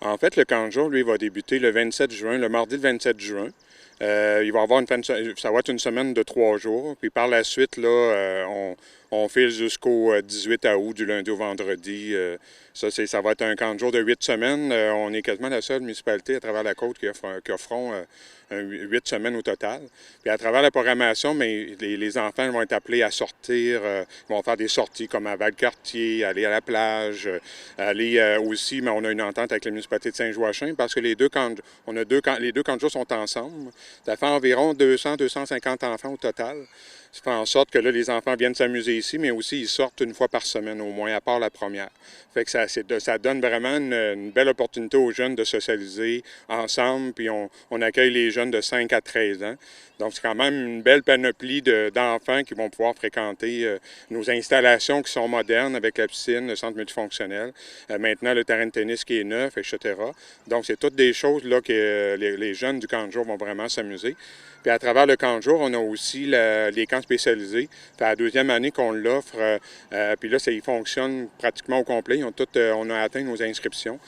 En fait, le camp de jour, lui, va débuter le 27 juin, le mardi le 27 juin. Il va avoir ça va être une semaine de 3 jours. Puis par la suite, là, on file jusqu'au 18 août, du lundi au vendredi. Ça va être un camp de jour de 8 semaines. On est quasiment la seule municipalité à travers la côte qui offront 8 semaines au total. Puis à travers la programmation, mais les enfants vont être appelés à sortir. Ils vont faire des sorties comme à Valcartier, aller à la plage, aller aussi, mais on a une entente avec la municipalité de Saint-Joachim parce que les deux camps de jour sont ensemble. Ça fait environ 200-250 enfants au total. Ça fait en sorte que là, les enfants viennent s'amuser ici, mais aussi ils sortent une fois par semaine au moins, à part la première. Fait que ça donne vraiment une belle opportunité aux jeunes de socialiser ensemble, puis on accueille les jeunes de 5 à 13 ans. Donc, c'est quand même une belle panoplie d'enfants qui vont pouvoir fréquenter nos installations qui sont modernes avec la piscine, le centre multifonctionnel, maintenant le terrain de tennis qui est neuf, etc. Donc, c'est toutes des choses là que les jeunes du camp de jour vont vraiment s'amuser. Puis à travers le camp de jour, on a aussi les camps spécialisés. C'est la deuxième année qu'on l'offre. Puis là, il fonctionne pratiquement au complet. On a atteint nos inscriptions.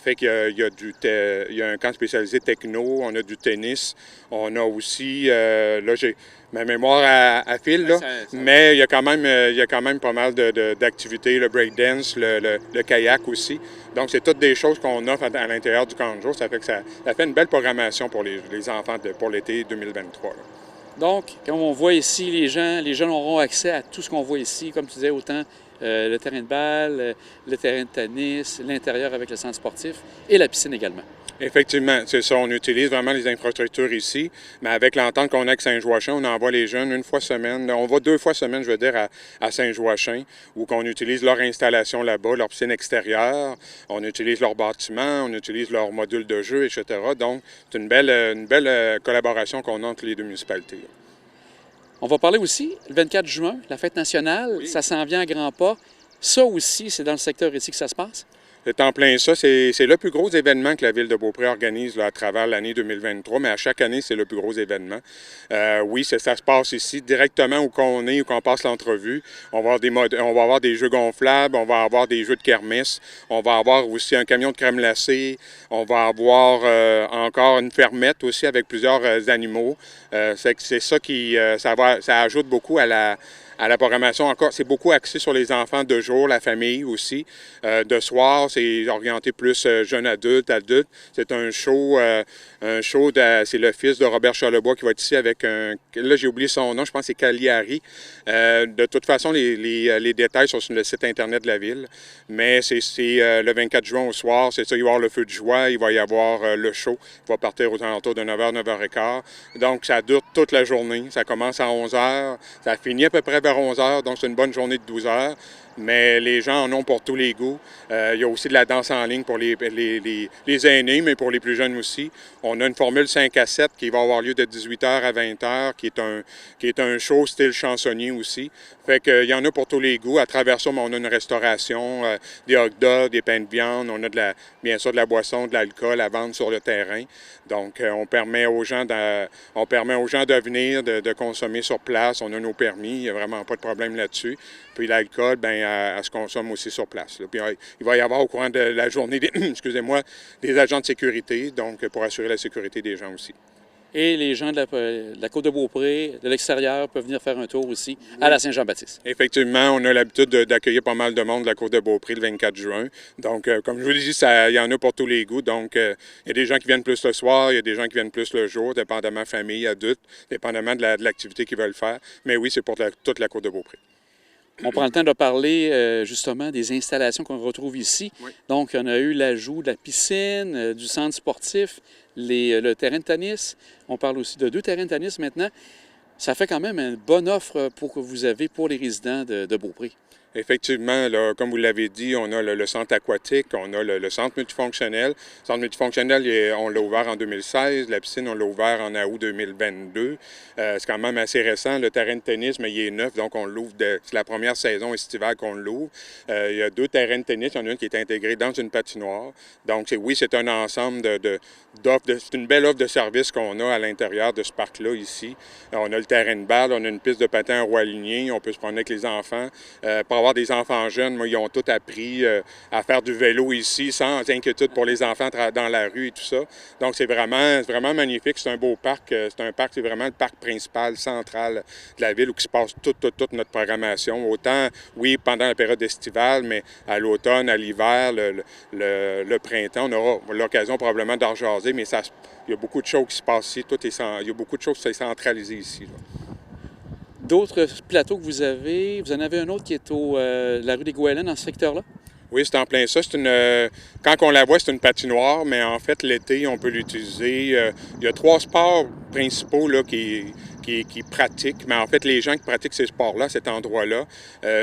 Fait qu'il y a un camp spécialisé techno, on a du tennis. On a aussi, là, j'ai ma mémoire à fil, là, mais il y a quand même pas mal d'activités, le breakdance, le kayak aussi. Donc, c'est toutes des choses qu'on offre à l'intérieur du camp de jour. Ça fait que ça fait une belle programmation pour les enfants pour l'été 2023. Là. Donc, comme on voit ici, les jeunes auront accès à tout ce qu'on voit ici, comme tu disais, autant le terrain de balle, le terrain de tennis, l'intérieur avec le centre sportif et la piscine également. Effectivement, c'est ça. On utilise vraiment les infrastructures ici, mais avec l'entente qu'on a avec Saint-Joachim, on envoie les jeunes une fois semaine. On va 2 fois semaine, je veux dire, à Saint-Joachim, où qu'on utilise leur installation là-bas, leur piscine extérieure, on utilise leur bâtiment, on utilise leur module de jeu, etc. Donc, c'est une belle collaboration qu'on a entre les deux municipalités. Là. On va parler aussi, le 24 juin, la fête nationale, oui. Ça s'en vient à grands pas. Ça aussi, c'est dans le secteur ici que ça se passe? C'est en plein ça. C'est le plus gros événement que la Ville de Beaupré organise là, à travers l'année 2023, mais à chaque année, c'est le plus gros événement. Oui, ça se passe ici, directement où qu'on est, où qu'on passe l'entrevue. On va avoir des jeux gonflables, on va avoir des jeux de kermesse, on va avoir aussi un camion de crème glacée, on va avoir encore une fermette aussi avec plusieurs animaux. C'est ça qui ça ajoute beaucoup à la programmation. Encore, c'est beaucoup axé sur les enfants de jour, la famille aussi. De soir, c'est orienté plus jeune adulte. C'est un show c'est le fils de Robert Charlebois qui va être ici avec un... Là, j'ai oublié son nom, je pense que c'est Cagliari. De toute façon, les détails sont sur le site Internet de la Ville. Mais c'est le 24 juin au soir, c'est ça, il va y avoir le feu de joie, il va y avoir le show. Il va partir aux alentours de 9h, 9h15. Donc, ça dure toute la journée. Ça commence à 11h, ça finit à peu près vers 11h, donc c'est une bonne journée de 12 heures. Mais les gens en ont pour tous les goûts. Il y a aussi de la danse en ligne pour les aînés, mais pour les plus jeunes aussi. On a une formule 5 à 7 qui va avoir lieu de 18h à 20h, qui est un show style chansonnier aussi. Fait qu'il y en a pour tous les goûts. À travers ça, on a une restauration, des hot dogs, des pains de viande, on a bien sûr de la boisson, de l'alcool à vendre sur le terrain. Donc, on permet aux gens de venir, de consommer sur place. On a nos permis, il n'y a vraiment pas de problème là-dessus. Puis l'alcool, bien, elle se consomme aussi sur place. Là. Puis il va y avoir au courant de la journée, des agents de sécurité, donc pour assurer la sécurité des gens aussi. Et les gens de la Côte de Beaupré, de l'extérieur, peuvent venir faire un tour aussi à la Saint-Jean-Baptiste. Effectivement, on a l'habitude d'accueillir pas mal de monde de la Côte de Beaupré le 24 juin. Donc, comme je vous l'ai dit, il y en a pour tous les goûts. Donc, il y a des gens qui viennent plus le soir, il y a des gens qui viennent plus le jour, dépendamment famille, adulte, dépendamment de l'activité qu'ils veulent faire. Mais oui, c'est pour toute la Côte de Beaupré. On prend le temps de parler justement des installations qu'on retrouve ici. Oui. Donc, on a eu l'ajout de la piscine, du centre sportif, le terrain de tennis. On parle aussi de 2 terrains de tennis maintenant. Ça fait quand même une bonne offre que vous avez pour les résidents de Beaupré. Effectivement, là, comme vous l'avez dit, on a le centre aquatique, on a le centre multifonctionnel. Le centre multifonctionnel, on l'a ouvert en 2016. La piscine, on l'a ouvert en août 2022. C'est quand même assez récent. Le terrain de tennis, mais il est neuf, donc on l'ouvre. C'est la première saison estivale qu'on l'ouvre. Il y a 2 terrains de tennis. Il y en a une qui est intégrée dans une patinoire. Donc, c'est un ensemble d'offres. C'est une belle offre de services qu'on a à l'intérieur de ce parc-là, ici. On a le terrain de balle, on a une piste de patin à roues alignées. On peut se promener avec les enfants. Pour avoir des enfants jeunes, moi, ils ont tout appris à faire du vélo ici sans inquiétude pour les enfants dans la rue et tout ça. Donc, c'est vraiment magnifique. C'est un beau parc. C'est vraiment le parc principal, central de la ville où il se passe toute notre programmation. Autant, oui, pendant la période estivale, mais à l'automne, à l'hiver, le printemps, on aura l'occasion probablement d'en jaser, mais il y a beaucoup de choses qui se passent ici. Il y a beaucoup de choses qui sont centralisées ici, là. D'autres plateaux que vous en avez un autre qui est la rue des Goélands, dans ce secteur-là? Oui, c'est en plein ça. Quand on la voit, c'est une patinoire, mais en fait, l'été, on peut l'utiliser. Il y a 3 sports principaux là, qui pratiquent, mais en fait, les gens qui pratiquent ces sports-là, cet endroit-là,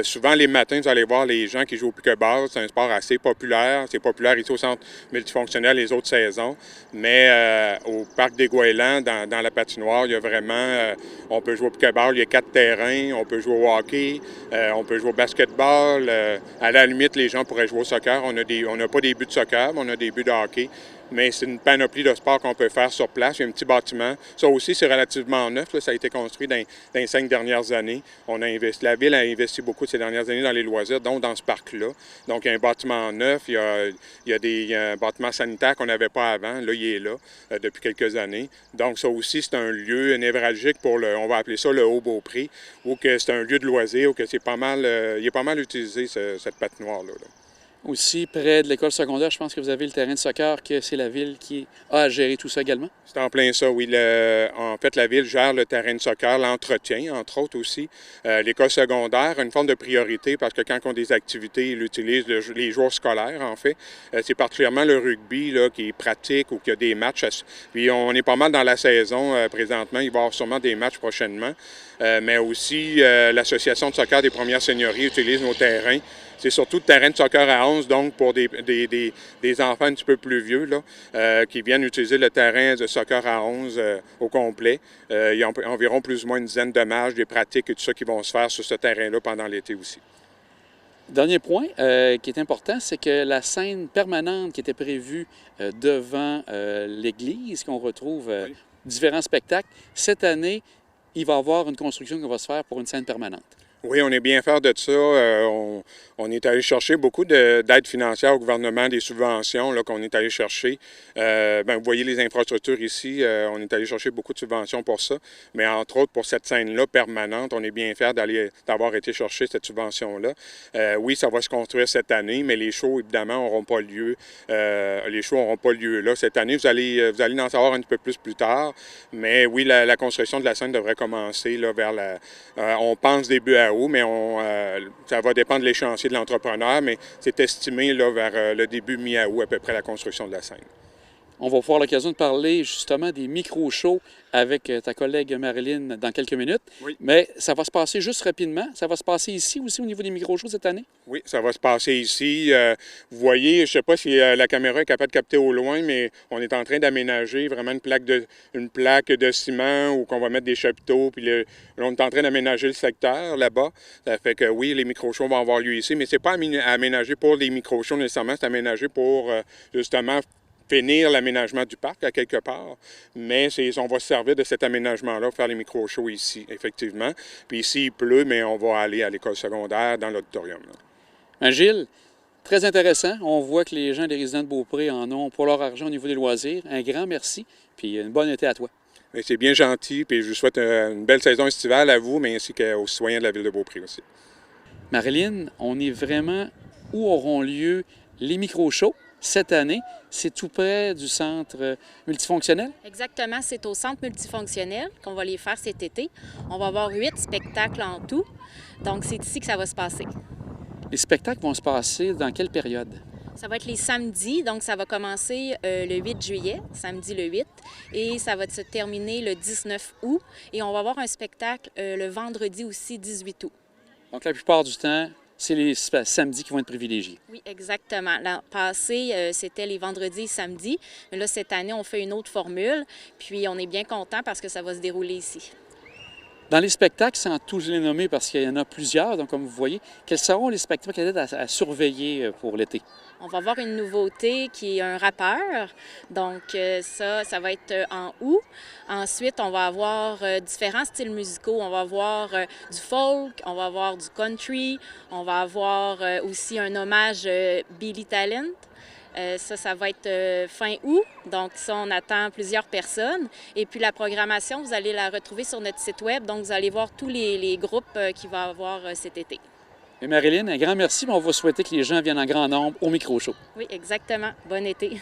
souvent les matins, vous allez voir les gens qui jouent au pick-up-ball. C'est un sport assez populaire. C'est populaire ici au centre multifonctionnel les autres saisons, mais au parc des Goélands, dans la patinoire, il y a vraiment, on peut jouer au pick-up-ball, il y a 4 terrains, on peut jouer au hockey, on peut jouer au basketball. À la limite, les gens pourraient jouer au soccer. On n'a pas des buts de soccer, mais on a des buts de hockey. Mais c'est une panoplie de sports qu'on peut faire sur place. Il y a un petit bâtiment. Ça aussi, c'est relativement neuf. Là. Ça a été construit dans les 5 dernières années. La ville a investi beaucoup ces dernières années dans les loisirs, dont dans ce parc-là. Donc, il y a un bâtiment neuf. Il y a un bâtiment sanitaire qu'on n'avait pas avant. Là, il est là depuis quelques années. Donc, ça aussi, c'est un lieu névralgique pour on va appeler ça le Haut-Beaupré, où que c'est un lieu de loisirs, où que il est pas mal utilisé, cette patinoire-là. Là. Aussi, près de l'école secondaire, je pense que vous avez le terrain de soccer, que c'est la ville qui a à gérer tout ça également? C'est en plein ça, oui. En fait, la ville gère le terrain de soccer, l'entretien, entre autres aussi. L'école secondaire a une forme de priorité parce que quand on a des activités, ils utilisent les jours scolaires, en fait. C'est particulièrement le rugby là, qui est pratique ou qui a des matchs. Puis on est pas mal dans la saison présentement. Il va y avoir sûrement des matchs prochainement. Mais aussi, l'Association de soccer des premières seigneuries utilise nos terrains. C'est surtout le terrain de soccer à 11, donc pour des enfants un petit peu plus vieux là, qui viennent utiliser le terrain de soccer à 11 au complet. Il y a environ plus ou moins une dizaine de matchs, des pratiques et tout ça qui vont se faire sur ce terrain-là pendant l'été aussi. Dernier point qui est important, c'est que la scène permanente qui était prévue devant l'église, qu'on retrouve différents spectacles, cette année, il va y avoir une construction qui va se faire pour une scène permanente. Oui, on est bien fiers de ça. On est allé chercher beaucoup d'aide financière au gouvernement, des subventions là, qu'on est allé chercher. Vous voyez les infrastructures ici, on est allé chercher beaucoup de subventions pour ça. Mais entre autres, pour cette scène-là permanente, on est bien fiers d'avoir été chercher cette subvention-là. Oui, ça va se construire cette année, mais les shows, évidemment, n'auront pas lieu. Les shows n'auront pas lieu là. Cette année, vous allez en savoir un petit peu plus tard. Mais oui, la construction de la scène devrait commencer là, vers on pense début août, mais ça va dépendre de l'échéancier de l'entrepreneur, mais c'est estimé là, vers le début mi-août à peu près la construction de la scène. On va avoir l'occasion de parler justement des micro-shows avec ta collègue Marilyn dans quelques minutes. Oui. Mais ça va se passer juste rapidement. Ça va se passer ici aussi au niveau des micro-shows cette année? Oui, ça va se passer ici. Vous voyez, je ne sais pas si la caméra est capable de capter au loin, mais on est en train d'aménager vraiment une plaque de ciment où on va mettre des chapiteaux. Puis là, on est en train d'aménager le secteur là-bas. Ça fait que oui, les micro-shows vont avoir lieu ici, mais c'est pas aménagé pour les micro-shows nécessairement, c'est aménagé pour justement finir l'aménagement du parc à quelque part, mais on va se servir de cet aménagement-là pour faire les micro-shows ici, effectivement. Puis ici, il pleut, mais on va aller à l'école secondaire dans l'auditorium. Gilles, très intéressant. On voit que les gens des résidents de Beaupré en ont pour leur argent au niveau des loisirs. Un grand merci, puis une bonne été à toi. C'est bien gentil, puis je vous souhaite une belle saison estivale à vous, mais ainsi qu'aux citoyens de la ville de Beaupré aussi. Marilyn, on est vraiment où auront lieu les micro-shows cette année. C'est tout près du centre multifonctionnel? Exactement, c'est au centre multifonctionnel qu'on va les faire cet été. On va avoir 8 spectacles en tout, donc c'est ici que ça va se passer. Les spectacles vont se passer dans quelle période? Ça va être les samedis, donc ça va commencer le 8 juillet, samedi le 8, et ça va se terminer le 19 août. Et on va avoir un spectacle le vendredi aussi, 18 août. Donc la plupart du temps, c'est les samedis qui vont être privilégiés. Oui, exactement. L'an passé, c'était les vendredis et samedis. Mais là, cette année, on fait une autre formule. Puis on est bien content parce que ça va se dérouler ici. Dans les spectacles, sans tous les nommer parce qu'il y en a plusieurs, donc comme vous voyez, quels seront les spectacles à surveiller pour l'été? On va avoir une nouveauté qui est un rappeur. Donc, ça va être en août. Ensuite, on va avoir différents styles musicaux. On va avoir du folk, on va avoir du country, on va avoir aussi un hommage Billy Talent. Ça va être fin août, donc ça, on attend plusieurs personnes. Et puis la programmation, vous allez la retrouver sur notre site web, donc vous allez voir tous les groupes qu'il va y avoir cet été. Et Marilyn, un grand merci, mais on va souhaiter que les gens viennent en grand nombre au micro-show. Oui, exactement. Bon été.